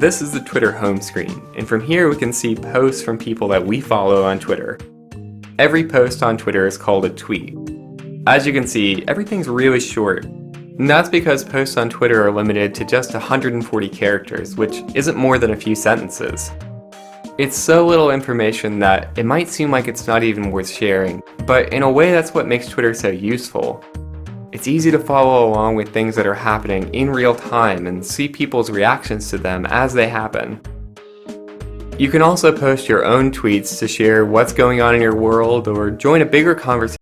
This is the Twitter home screen, and from here we can see posts from people that we follow on Twitter. Every post on Twitter is called a tweet. As you can see, everything's really short. And that's because posts on Twitter are limited to just 140 characters, which isn't more than a few sentences. It's so little information that it might seem like it's not even worth sharing, but in a way that's what makes Twitter so useful. It's easy to follow along with things that are happening in real time and see people's reactions to them as they happen. You can also post your own tweets to share what's going on in your world or join a bigger conversation.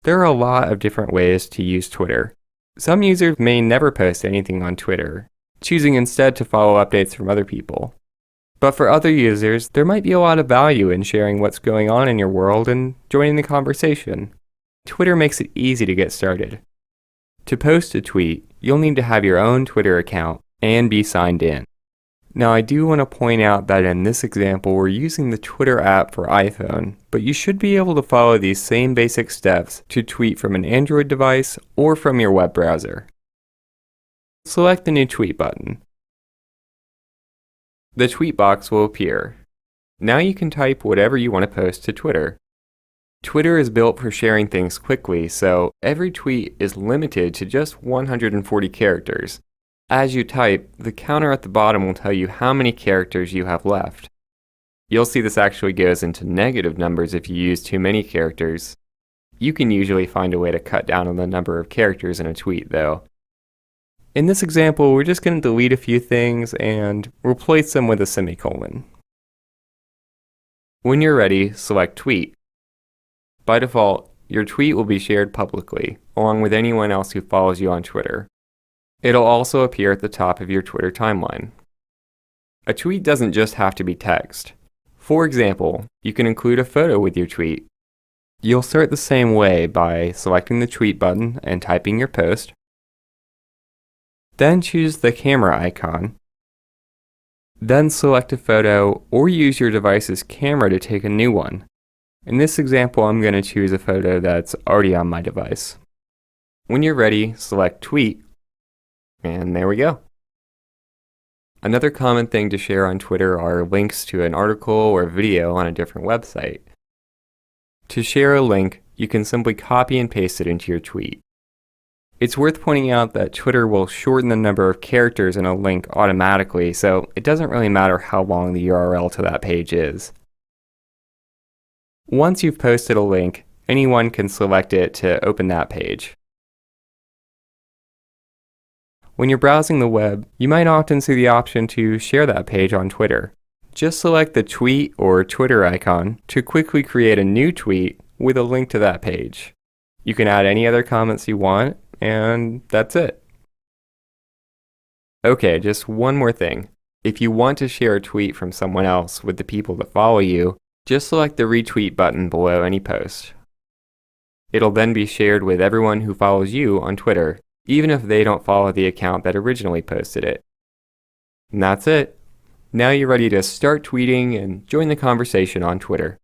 There are a lot of different ways to use Twitter. Some users may never post anything on Twitter, choosing instead to follow updates from other people. But for other users, there might be a lot of value in sharing what's going on in your world and joining the conversation. Twitter makes it easy to get started. To post a tweet, you'll need to have your own Twitter account and be signed in. Now, I do want to point out that in this example, we're using the Twitter app for iPhone, but you should be able to follow these same basic steps to tweet from an Android device or from your web browser. Select the new tweet button. The tweet box will appear. Now you can type whatever you want to post to Twitter. Twitter is built for sharing things quickly, so every tweet is limited to just 140 characters. As you type, the counter at the bottom will tell you how many characters you have left. You'll see this actually goes into negative numbers if you use too many characters. You can usually find a way to cut down on the number of characters in a tweet, though. In this example, we're just going to delete a few things and replace them with a semicolon. When you're ready, select Tweet. By default, your tweet will be shared publicly, along with anyone else who follows you on Twitter. It'll also appear at the top of your Twitter timeline. A tweet doesn't just have to be text. For example, you can include a photo with your tweet. You'll start the same way by selecting the tweet button and typing your post. Then choose the camera icon. Then select a photo or use your device's camera to take a new one. In this example, I'm going to choose a photo that's already on my device. When you're ready, select Tweet, and there we go. Another common thing to share on Twitter are links to an article or video on a different website. To share a link, you can simply copy and paste it into your tweet. It's worth pointing out that Twitter will shorten the number of characters in a link automatically, so it doesn't really matter how long the URL to that page is. Once you've posted a link, anyone can select it to open that page. When you're browsing the web, you might often see the option to share that page on Twitter. Just select the tweet or Twitter icon to quickly create a new tweet with a link to that page. You can add any other comments you want, and that's it. Okay, just one more thing. If you want to share a tweet from someone else with the people that follow you, just select the retweet button below any post. It'll then be shared with everyone who follows you on Twitter, even if they don't follow the account that originally posted it. And that's it. Now you're ready to start tweeting and join the conversation on Twitter.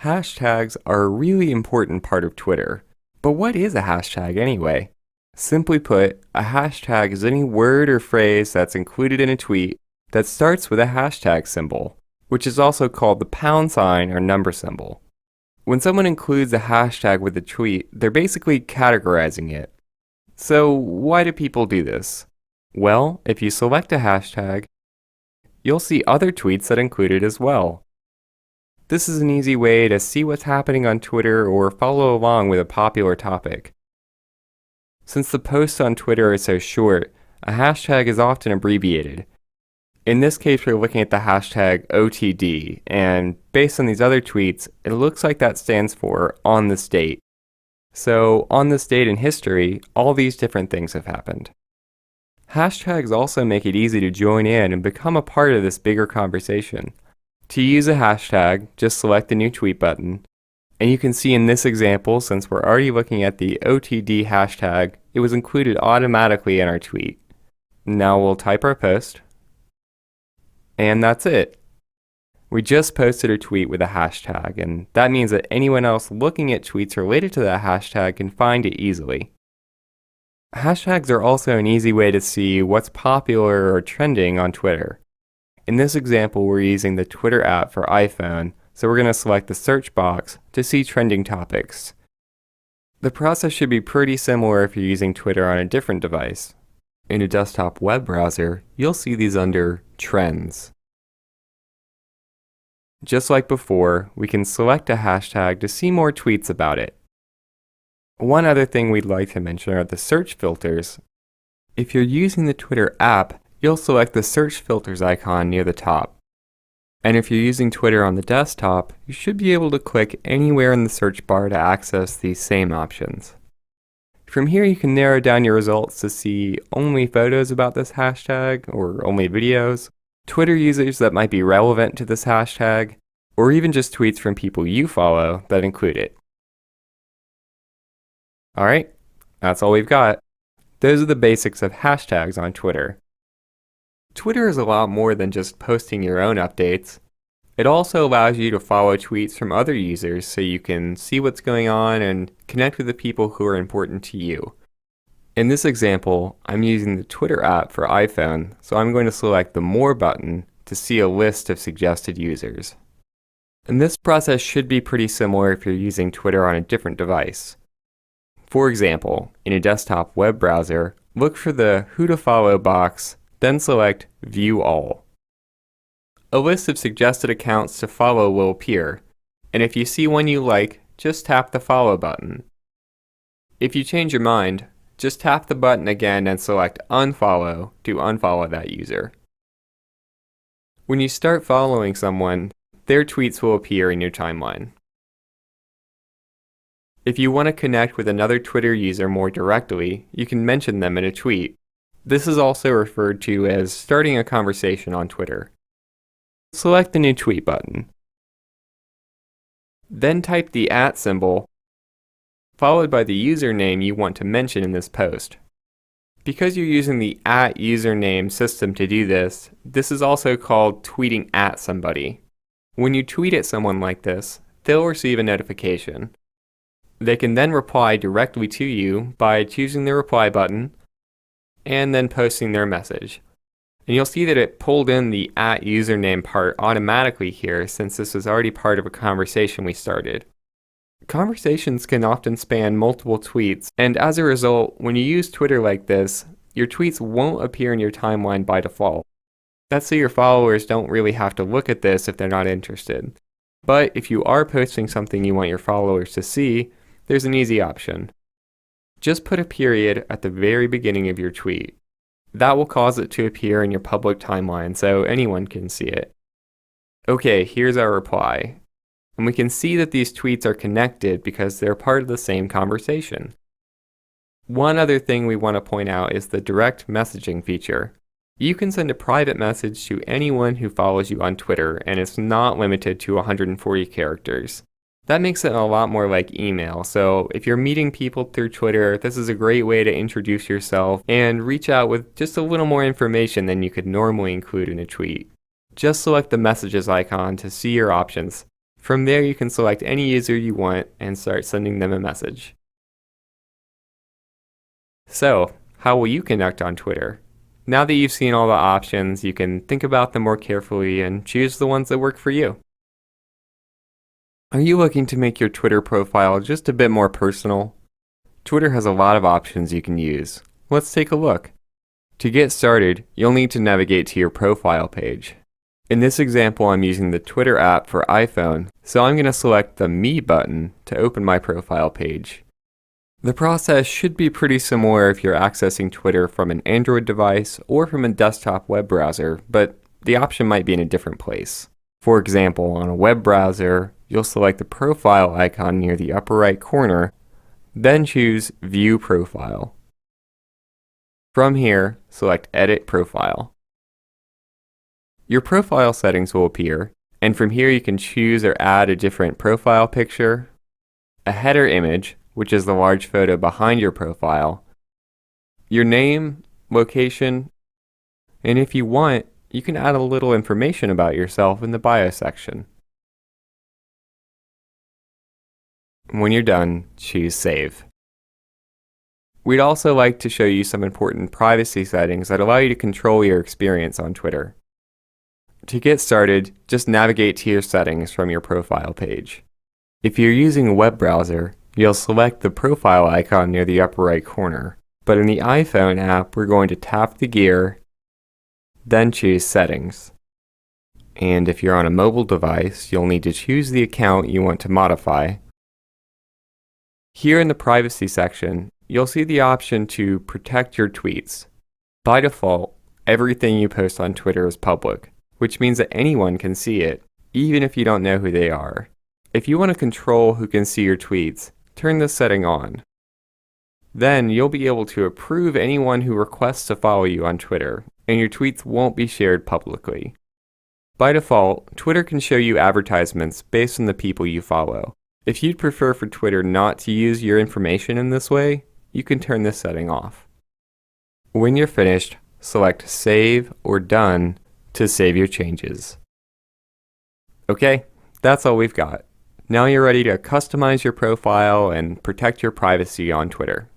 Hashtags are a really important part of Twitter. But what is a hashtag anyway? Simply put, a hashtag is any word or phrase that's included in a tweet that starts with a hashtag symbol, which is also called the pound sign or number symbol. When someone includes a hashtag with a tweet, they're basically categorizing it. So why do people do this? Well, if you select a hashtag, you'll see other tweets that include it as well. This is an easy way to see what's happening on Twitter or follow along with a popular topic. Since the posts on Twitter are so short, a hashtag is often abbreviated. In this case, we're looking at the hashtag OTD, and based on these other tweets, it looks like that stands for on this date. So, on this date in history, all these different things have happened. Hashtags also make it easy to join in and become a part of this bigger conversation. To use a hashtag, just select the new tweet button, and you can see in this example, since we're already looking at the OTD hashtag, it was included automatically in our tweet. Now we'll type our post. And that's it. We just posted a tweet with a hashtag, and that means that anyone else looking at tweets related to that hashtag can find it easily. Hashtags are also an easy way to see what's popular or trending on Twitter. In this example, we're using the Twitter app for iPhone, so we're going to select the search box to see trending topics. The process should be pretty similar if you're using Twitter on a different device. In a desktop web browser, you'll see these under Trends. Just like before, we can select a hashtag to see more tweets about it. One other thing we'd like to mention are the search filters. If you're using the Twitter app, you'll select the search filters icon near the top. And if you're using Twitter on the desktop, you should be able to click anywhere in the search bar to access these same options. From here, you can narrow down your results to see only photos about this hashtag or only videos, Twitter users that might be relevant to this hashtag, or even just tweets from people you follow that include it. Alright, that's all we've got. Those are the basics of hashtags on Twitter. Twitter is a lot more than just posting your own updates. It also allows you to follow tweets from other users so you can see what's going on and connect with the people who are important to you. In this example, I'm using the Twitter app for iPhone, so I'm going to select the More button to see a list of suggested users. And this process should be pretty similar if you're using Twitter on a different device. For example, in a desktop web browser, look for the Who to Follow box, then select View All. A list of suggested accounts to follow will appear, and if you see one you like, just tap the Follow button. If you change your mind, just tap the button again and select Unfollow to unfollow that user. When you start following someone, their tweets will appear in your timeline. If you want to connect with another Twitter user more directly, you can mention them in a tweet. This is also referred to as starting a conversation on Twitter. Select the New Tweet button. Then type the @ symbol, followed by the username you want to mention in this post. Because you're using the @username system to do this, this is also called tweeting at somebody. When you tweet at someone like this, they'll receive a notification. They can then reply directly to you by choosing the reply button and then posting their message. And you'll see that it pulled in the @username part automatically here since this was already part of a conversation we started. Conversations can often span multiple tweets, and as a result, when you use Twitter like this, your tweets won't appear in your timeline by default. That's so your followers don't really have to look at this if they're not interested. But if you are posting something you want your followers to see, there's an easy option. Just put a period at the very beginning of your tweet. That will cause it to appear in your public timeline so anyone can see it. Okay, here's our reply. And we can see that these tweets are connected because they're part of the same conversation. One other thing we want to point out is the direct messaging feature. You can send a private message to anyone who follows you on Twitter, and it's not limited to 140 characters. That makes it a lot more like email, so if you're meeting people through Twitter, this is a great way to introduce yourself and reach out with just a little more information than you could normally include in a tweet. Just select the messages icon to see your options. From there, you can select any user you want and start sending them a message. So, how will you connect on Twitter? Now that you've seen all the options, you can think about them more carefully and choose the ones that work for you. Are you looking to make your Twitter profile just a bit more personal? Twitter has a lot of options you can use. Let's take a look. To get started, you'll need to navigate to your profile page. In this example, I'm using the Twitter app for iPhone, so I'm going to select the Me button to open my profile page. The process should be pretty similar if you're accessing Twitter from an Android device or from a desktop web browser, but the option might be in a different place. For example, on a web browser, you'll select the profile icon near the upper right corner, then choose View Profile. From here, select Edit Profile. Your profile settings will appear, and from here you can choose or add a different profile picture, a header image, which is the large photo behind your profile, your name, location, and if you want, you can add a little information about yourself in the bio section. When you're done, choose Save. We'd also like to show you some important privacy settings that allow you to control your experience on Twitter. To get started, just navigate to your settings from your profile page. If you're using a web browser, you'll select the profile icon near the upper right corner. But in the iPhone app, we're going to tap the gear, then choose Settings. And if you're on a mobile device, you'll need to choose the account you want to modify. Here in the Privacy section, you'll see the option to protect your tweets. By default, everything you post on Twitter is public, which means that anyone can see it, even if you don't know who they are. If you want to control who can see your tweets, turn this setting on. Then you'll be able to approve anyone who requests to follow you on Twitter, and your tweets won't be shared publicly. By default, Twitter can show you advertisements based on the people you follow. If you'd prefer for Twitter not to use your information in this way, you can turn this setting off. When you're finished, select Save or Done to save your changes. Okay, that's all we've got. Now you're ready to customize your profile and protect your privacy on Twitter.